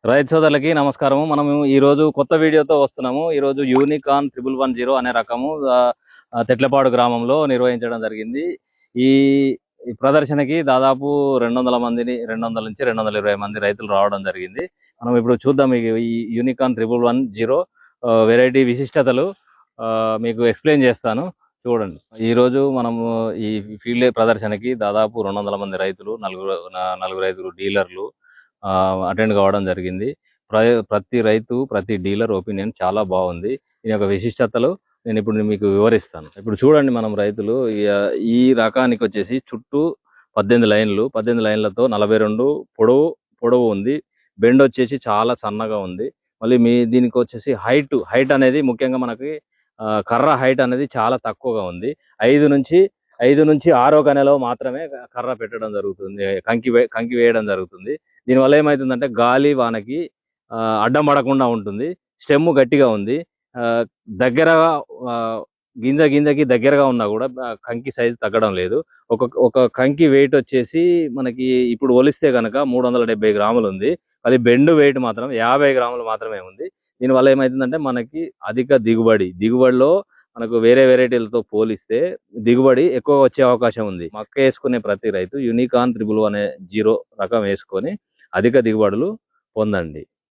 రైతు సోదరులకి నమస్కారము. మనము ఈ రోజు కొత్త వీడియోతో వస్తున్నాము. ఈ రోజు యూనికాన్ 1110 అనే రకము తెట్లపాడు గ్రామంలో నిర్వహించడం జరిగింది. ఈ ప్రదర్శనకి దాదాపు 200 మందిని 200 నుంచి 220 మంది రైతులు రావడం జరిగింది. మనం ఇప్పుడు చూద్దాం ఈ యూనికాన్ 1110 వెరైటీ విశిష్టతలు మీకు ఎక్స్ప్లెయిన్ చేస్తాను. చూడండి, ఈ రోజు మనము ఈ ఫీల్డ్ ప్రదర్శనకి దాదాపు 200 మంది రైతులు, నలుగురు ఐదుగురు డీలర్లు అటెండ్ కావడం జరిగింది. ప్రతి రైతు, ప్రతి డీలర్ ఒపీనియన్ చాలా బాగుంది. దీని యొక్క విశిష్టతలు నేను ఇప్పుడు మీకు వివరిస్తాను. ఇప్పుడు చూడండి, మనం రైతులు ఈ రకానికి వచ్చేసి చుట్టూ 18 లైన్లు, 18 లైన్లతో 42 పొడవు ఉంది. బెండ్ వచ్చేసి చాలా సన్నగా ఉంది. మళ్ళీ దీనికి వచ్చేసి హైట్ అనేది ముఖ్యంగా మనకి కర్ర హైట్ అనేది చాలా తక్కువగా ఉంది. 5 నుంచి 6వ గనెలో మాత్రమే కర్ర పెట్టడం జరుగుతుంది, కంకి వేయడం జరుగుతుంది. దీనివల్ల ఏమవుతుందంటే గాలి వానకి అడ్డం పడకుండా ఉంటుంది. స్టెమ్ గట్టిగా ఉంది. దగ్గరగా గింజకి దగ్గరగా ఉన్నా కూడా కంకి సైజు తగ్గడం లేదు. ఒక కంకి వెయిట్ వచ్చేసి మనకి ఇప్పుడు ఒలిస్తే కనుక 370 గ్రాములు ఉంది. అది బెండు వెయిట్ మాత్రం 50 గ్రాములు మాత్రమే ఉంది. దీనివల్ల ఏమవుతుందంటే మనకి అధిక దిగుబడిలో మనకు వేరే వెరైటీలతో పోలిస్తే దిగుబడి ఎక్కువ వచ్చే అవకాశం ఉంది. మక్క వేసుకునే ప్రతి రైతు యూనికాన్ 1110 రకం వేసుకొని అధిక దిగుబడులు పొందండి.